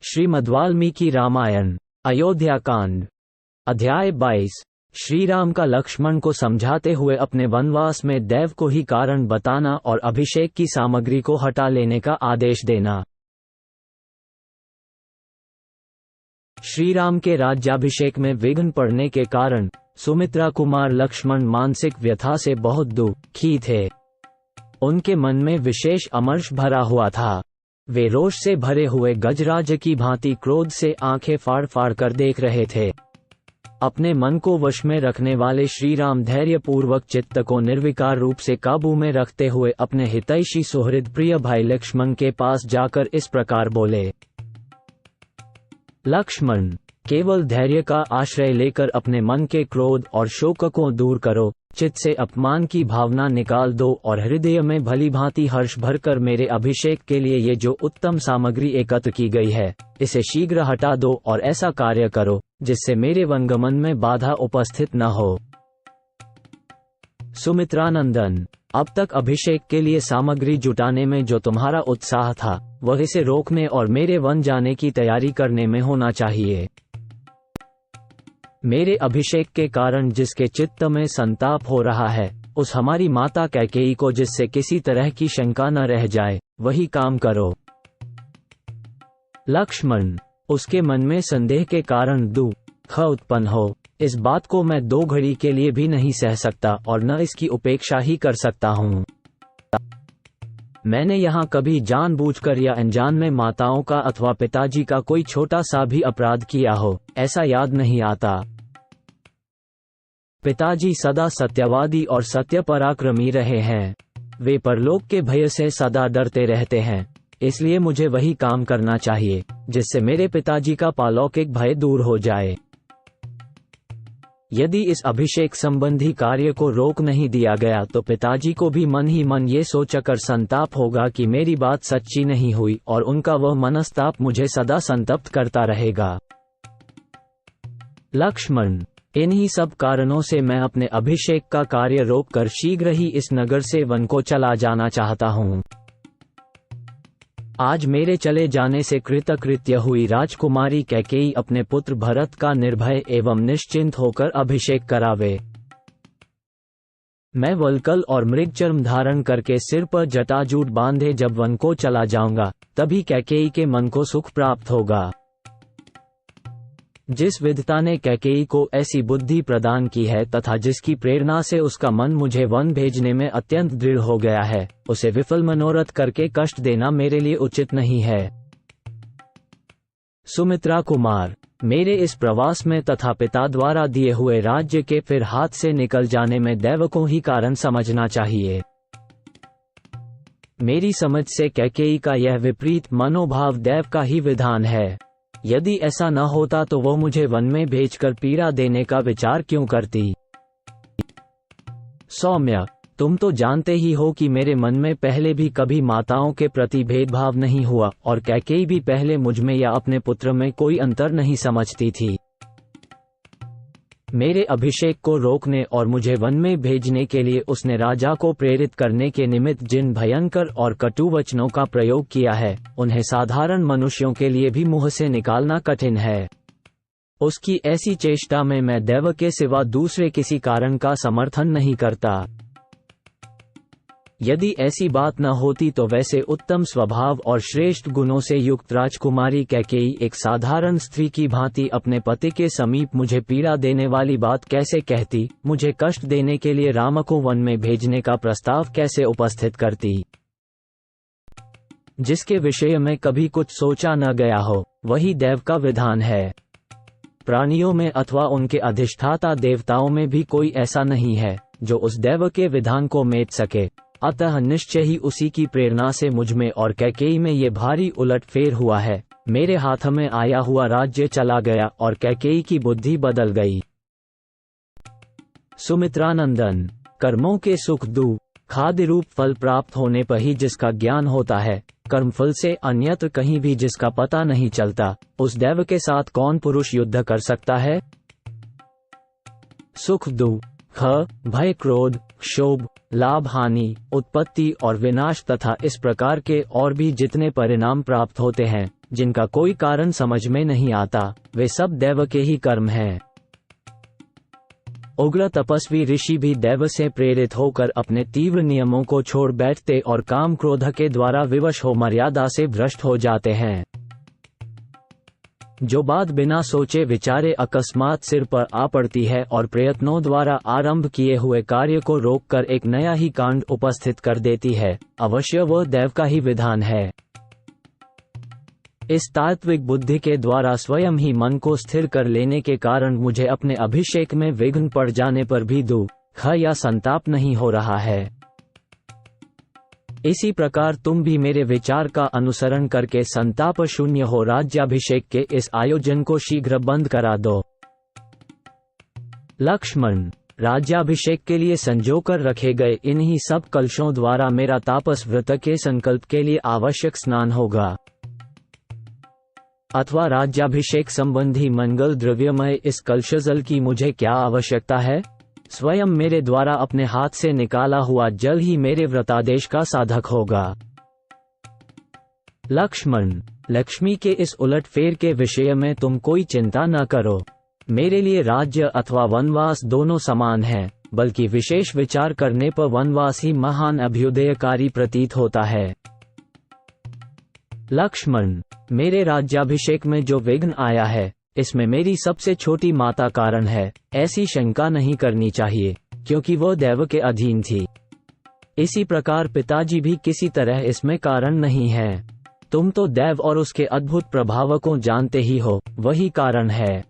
श्रीमद्वाल्मीकि रामायण अयोध्या कांड अध्याय 22। श्रीराम का लक्ष्मण को समझाते हुए अपने वनवास में दैव को ही कारण बताना और अभिषेक की सामग्री को हटा लेने का आदेश देना। श्रीराम के राज्याभिषेक में विघ्न पड़ने के कारण सुमित्रा कुमार लक्ष्मण मानसिक व्यथा से बहुत दुखी थे। उनके मन में विशेष अमर्ष भरा हुआ था। वे रोष से भरे हुए गजराज की भांति क्रोध से आंखें फाड़ फाड़ कर देख रहे थे। अपने मन को वश में रखने वाले श्रीराम धैर्यपूर्वक चित्त को निर्विकार रूप से काबू में रखते हुए अपने हितैषी सुहृद प्रिय भाई लक्ष्मण के पास जाकर इस प्रकार बोले। लक्ष्मण, केवल धैर्य का आश्रय लेकर अपने मन के क्रोध और शोक को दूर करो, चित्त से अपमान की भावना निकाल दो और हृदय में भली भांति हर्ष भरकर मेरे अभिषेक के लिए ये जो उत्तम सामग्री एकत्र की गई है, इसे शीघ्र हटा दो और ऐसा कार्य करो जिससे मेरे वनगमन में बाधा उपस्थित न हो। सुमित्रानंदन, अब तक अभिषेक के लिए सामग्री जुटाने में जो तुम्हारा उत्साह था, वह इसे रोकने और मेरे वन जाने की तैयारी करने में होना चाहिए। मेरे अभिषेक के कारण जिसके चित्त में संताप हो रहा है, उस हमारी माता कैकेयी को जिससे किसी तरह की शंका न रह जाए, वही काम करो। लक्ष्मण, उसके मन में संदेह के कारण दुख उत्पन्न हो, इस बात को मैं 2 घड़ी के लिए भी नहीं सह सकता और न इसकी उपेक्षा ही कर सकता हूँ। मैंने यहाँ कभी जानबूझकर या अनजान में माताओं का अथवा पिताजी का कोई छोटा सा भी अपराध किया हो, ऐसा याद नहीं आता। पिताजी सदा सत्यवादी और सत्य पराक्रमी रहे हैं। वे परलोक के भय से सदा डरते रहते हैं, इसलिए मुझे वही काम करना चाहिए जिससे मेरे पिताजी का पालौकिक भय दूर हो जाए। यदि इस अभिषेक संबंधी कार्य को रोक नहीं दिया गया तो पिताजी को भी मन ही मन ये सोचकर संताप होगा कि मेरी बात सच्ची नहीं हुई और उनका वह मनस्ताप मुझे सदा संतप्त करता रहेगा। लक्ष्मण, इन्हीं सब कारणों से मैं अपने अभिषेक का कार्य रोककर शीघ्र ही इस नगर से वन को चला जाना चाहता हूँ। आज मेरे चले जाने से कृतकृत्य हुई राजकुमारी कैकेयी अपने पुत्र भरत का निर्भय एवं निश्चिंत होकर अभिषेक करावे। मैं वल्कल और मृगचर्म धारण करके सिर पर जटाजूट बांधे जब वन को चला जाऊंगा, तभी कैकेयी के मन को सुख प्राप्त होगा। जिस विधाता ने कैकेयी को ऐसी बुद्धि प्रदान की है तथा जिसकी प्रेरणा से उसका मन मुझे वन भेजने में अत्यंत दृढ़ हो गया है, उसे विफल मनोरथ करके कष्ट देना मेरे लिए उचित नहीं है। सुमित्रा कुमार, मेरे इस प्रवास में तथा पिता द्वारा दिए हुए राज्य के फिर हाथ से निकल जाने में दैव को ही कारण समझना चाहिए। मेरी समझ से कैकेयी का यह विपरीत मनोभाव दैव का ही विधान है। यदि ऐसा न होता तो वह मुझे वन में भेजकर पीड़ा देने का विचार क्यों करती। सौम्य, तुम तो जानते ही हो कि मेरे मन में पहले भी कभी माताओं के प्रति भेदभाव नहीं हुआ और कैकेयी भी पहले मुझमें या अपने पुत्र में कोई अंतर नहीं समझती थी। मेरे अभिषेक को रोकने और मुझे वन में भेजने के लिए उसने राजा को प्रेरित करने के निमित्त जिन भयंकर और कटु वचनों का प्रयोग किया है, उन्हें साधारण मनुष्यों के लिए भी मुंह से निकालना कठिन है। उसकी ऐसी चेष्टा में मैं दैव के सिवा दूसरे किसी कारण का समर्थन नहीं करता। यदि ऐसी बात न होती तो वैसे उत्तम स्वभाव और श्रेष्ठ गुणों से युक्त राजकुमारी कैकेयी एक साधारण स्त्री की भांति अपने पति के समीप मुझे पीड़ा देने वाली बात कैसे कहती, मुझे कष्ट देने के लिए राम को वन में भेजने का प्रस्ताव कैसे उपस्थित करती। जिसके विषय में कभी कुछ सोचा न गया हो, वही दैव का विधान है। प्राणियों में अथवा उनके अधिष्ठाता देवताओं में भी कोई ऐसा नहीं है जो उस दैव के विधान को मेट सके। अतः निश्चय ही उसी की प्रेरणा से मुझमें और कैकेयी में ये भारी उलटफेर हुआ है। मेरे हाथ में आया हुआ राज्य चला गया और कैकेयी की बुद्धि बदल गई। सुमित्रानंदन, कर्मों के सुख दुख आदि रूप फल प्राप्त होने पर ही जिसका ज्ञान होता है, कर्मफल से अन्यत्र कहीं भी जिसका पता नहीं चलता, उस दैव के साथ कौन पुरुष युद्ध कर सकता है। सुख दुख, भय क्रोध क्षोभ लाभ हानि उत्पत्ति और विनाश तथा इस प्रकार के और भी जितने परिणाम प्राप्त होते हैं, जिनका कोई कारण समझ में नहीं आता, वे सब दैव के ही कर्म हैं। उग्र तपस्वी ऋषि भी दैव से प्रेरित होकर अपने तीव्र नियमों को छोड़ बैठते और काम क्रोध के द्वारा विवश हो मर्यादा से भ्रष्ट हो जाते हैं। जो बात बिना सोचे विचारे अकस्मात सिर पर आ पड़ती है और प्रयत्नों द्वारा आरंभ किए हुए कार्य को रोककर एक नया ही कांड उपस्थित कर देती है, अवश्य वह दैव का ही विधान है। इस तात्विक बुद्धि के द्वारा स्वयं ही मन को स्थिर कर लेने के कारण मुझे अपने अभिषेक में विघ्न पड़ जाने पर भी दुख या संताप नहीं हो रहा है। इसी प्रकार तुम भी मेरे विचार का अनुसरण करके संताप शून्य हो राज्याभिषेक के इस आयोजन को शीघ्र बंद करा दो। लक्ष्मण, राज्याभिषेक के लिए संजोकर रखे गए इन्हीं सब कलशों द्वारा मेरा तापस व्रत के संकल्प के लिए आवश्यक स्नान होगा, अथवा राज्याभिषेक संबंधी मंगल द्रव्यमय इस कलशजल की मुझे क्या आवश्यकता है? स्वयं मेरे द्वारा अपने हाथ से निकाला हुआ जल ही मेरे व्रतादेश का साधक होगा। लक्ष्मण, लक्ष्मी के इस उलटफेर के विषय में तुम कोई चिंता न करो। मेरे लिए राज्य अथवा वनवास दोनों समान है, बल्कि विशेष विचार करने पर वनवास ही महान अभ्युदयकारी प्रतीत होता है। लक्ष्मण, मेरे राज्याभिषेक में जो विघ्न आया है, इसमें मेरी सबसे छोटी माता कारण है, ऐसी शंका नहीं करनी चाहिए, क्योंकि वह दैव के अधीन थी। इसी प्रकार पिताजी भी किसी तरह इसमें कारण नहीं है। तुम तो दैव और उसके अद्भुत प्रभाव को जानते ही हो, वही कारण है।